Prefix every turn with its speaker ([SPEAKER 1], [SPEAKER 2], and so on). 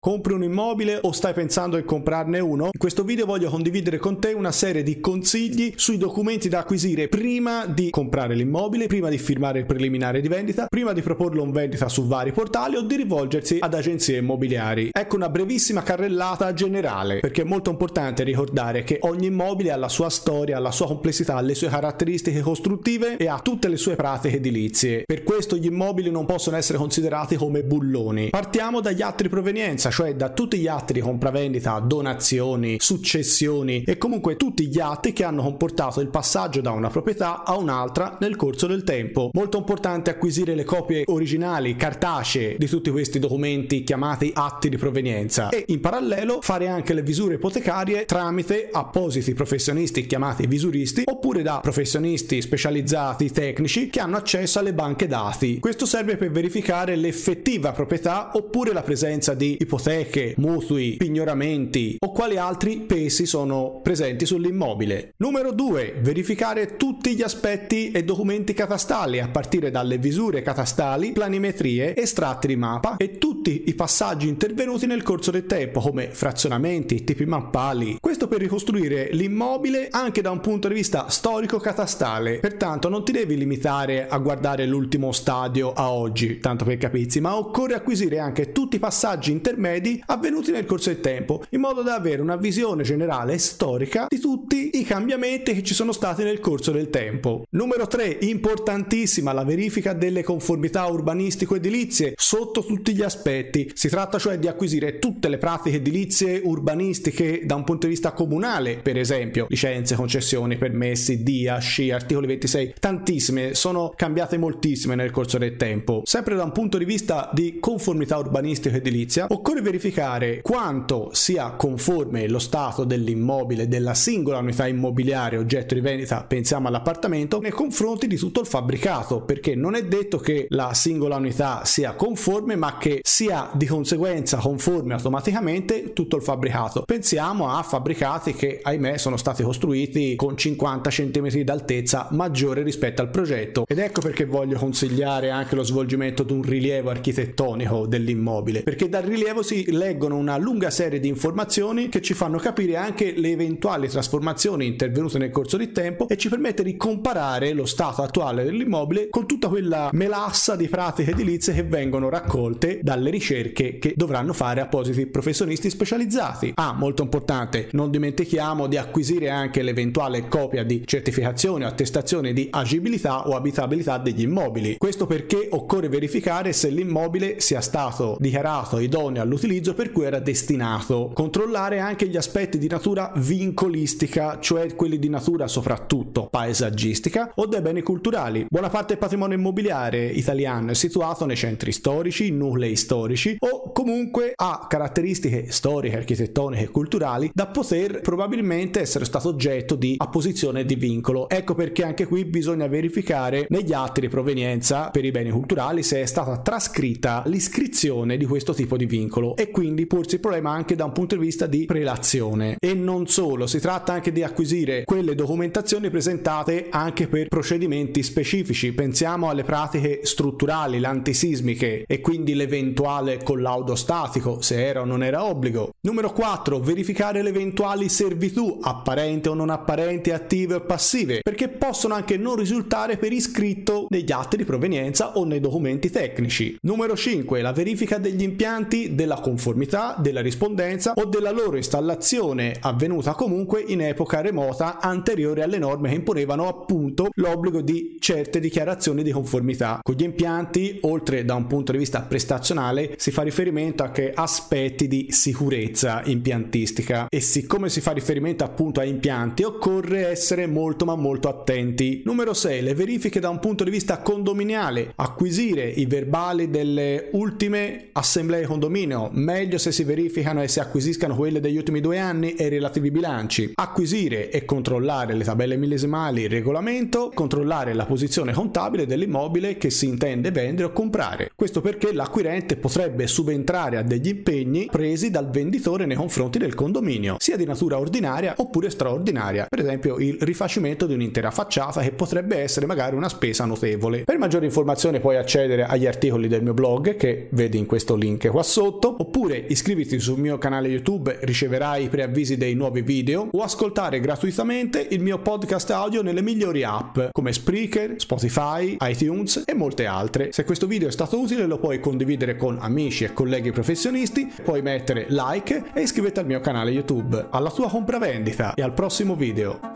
[SPEAKER 1] Compri un immobile o stai pensando di comprarne uno? In questo video voglio condividere con te una serie di consigli sui documenti da acquisire prima di comprare l'immobile, prima di firmare il preliminare di vendita, prima di proporlo in vendita su vari portali o di rivolgersi ad agenzie immobiliari. Ecco una brevissima carrellata generale, perché è molto importante ricordare che ogni immobile ha la sua storia, la sua complessità, le sue caratteristiche costruttive e ha tutte le sue pratiche edilizie. Per questo gli immobili non possono essere considerati come bulloni. Partiamo dagli atti di provenienza, cioè da tutti gli atti di compravendita, donazioni, successioni e comunque tutti gli atti che hanno comportato il passaggio da una proprietà a un'altra nel corso del tempo. Molto importante acquisire le copie originali, cartacee, di tutti questi documenti chiamati atti di provenienza e in parallelo fare anche le visure ipotecarie tramite appositi professionisti chiamati visuristi oppure da professionisti specializzati tecnici che hanno accesso alle banche dati. Questo serve per verificare l'effettiva proprietà oppure la presenza di ipoteche, mutui, pignoramenti o quali altri pesi sono presenti sull'immobile. Numero 2. Verificare tutti gli aspetti e documenti catastali a partire dalle visure catastali, planimetrie, estratti di mappa e tutti i passaggi intervenuti nel corso del tempo come frazionamenti, tipi mappali. Questo per ricostruire l'immobile anche da un punto di vista storico-catastale. Pertanto non ti devi limitare a guardare l'ultimo stadio a oggi, tanto per capirsi, ma occorre acquisire anche tutti i passaggi intermedi avvenuti nel corso del tempo, in modo da avere una visione generale e storica di tutti i cambiamenti che ci sono stati nel corso del tempo. Numero 3, importantissima la verifica delle conformità urbanistico-edilizie sotto tutti gli aspetti. Si tratta cioè di acquisire tutte le pratiche edilizie urbanistiche da un punto di vista comunale, per esempio licenze, concessioni, permessi, DIA, SCI, articoli 26, tantissime, sono cambiate moltissime nel corso del tempo. Sempre da un punto di vista di conformità urbanistica-edilizia, occorre verificare quanto sia conforme lo stato dell'immobile, della singola unità immobiliare oggetto di vendita, pensiamo all'appartamento, nei confronti di tutto il fabbricato, perché non è detto che la singola unità sia conforme, ma che sia di conseguenza conforme automaticamente tutto il fabbricato. Pensiamo a fabbricati che, ahimè, sono stati costruiti con 50 cm d'altezza maggiore rispetto al progetto, ed ecco perché voglio consigliare anche lo svolgimento di un rilievo architettonico dell'immobile, perché dal rilievo si leggono una lunga serie di informazioni che ci fanno capire anche le eventuali trasformazioni intervenute nel corso del tempo e ci permette di comparare lo stato attuale dell'immobile con tutta quella melassa di pratiche edilizie che vengono raccolte dalle ricerche che dovranno fare appositi professionisti specializzati. Molto importante, non dimentichiamo di acquisire anche l'eventuale copia di certificazione o attestazione di agibilità o abitabilità degli immobili. Questo perché occorre verificare se l'immobile sia stato dichiarato idoneo all'utilizzo per cui era destinato. Controllare anche gli aspetti di natura vincolistica, cioè quelli di natura soprattutto paesaggistica o dei beni culturali. Buona parte del patrimonio immobiliare italiano è situato nei centri storici, in nuclei storici o comunque ha caratteristiche storiche, architettoniche e culturali da poter probabilmente essere stato oggetto di apposizione di vincolo. Ecco perché anche qui bisogna verificare negli atti di provenienza per i beni culturali se è stata trascritta l'iscrizione di questo tipo di vincolo e quindi porsi il problema anche da un punto di vista di prelazione. E non solo, si tratta anche di acquisire quelle documentazioni presentate anche per procedimenti specifici. Pensiamo alle pratiche strutturali, le antisismiche e quindi l'eventuale collaudo statico, se era o non era obbligo. Numero 4, verificare le eventuali servitù apparenti o non apparenti, attive o passive, perché possono anche non risultare per iscritto negli atti di provenienza o nei documenti tecnici. Numero 5, la verifica degli impianti, della conformità, della rispondenza o della loro installazione avvenuta comunque in epoca remota anteriore alle norme che imponevano appunto l'obbligo di certe dichiarazioni di conformità. Con gli impianti, oltre da un punto di vista prestazionale, si fa riferimento anche a aspetti di sicurezza impiantistica e siccome si fa riferimento appunto a impianti occorre essere molto ma molto attenti. Numero 6, le verifiche da un punto di vista condominiale, acquisire i verbali delle ultime assemblee condominio, meglio se si verificano e si acquisiscano quelle degli ultimi 2 anni e i relativi bilanci, acquisire e controllare le tabelle millesimali, il regolamento, controllare la posizione contabile dell'immobile che si intende vendere o comprare. Questo perché l'acquirente potrebbe subentrare a degli impegni presi dal venditore nei confronti del condominio, sia di natura ordinaria oppure straordinaria, per esempio il rifacimento di un'intera facciata che potrebbe essere magari una spesa notevole. Per maggiori informazioni puoi accedere agli articoli del mio blog che vedi in questo link qua sotto oppure iscriviti sul mio canale YouTube, riceverai i preavvisi dei nuovi video, o ascoltare gratuitamente il mio podcast audio nelle migliori app come Spreaker, Spotify, iTunes e molte altre. Se questo video è stato utile lo puoi condividere con amici e colleghi professionisti, puoi mettere like e iscriverti al mio canale YouTube. Alla tua compravendita e al prossimo video!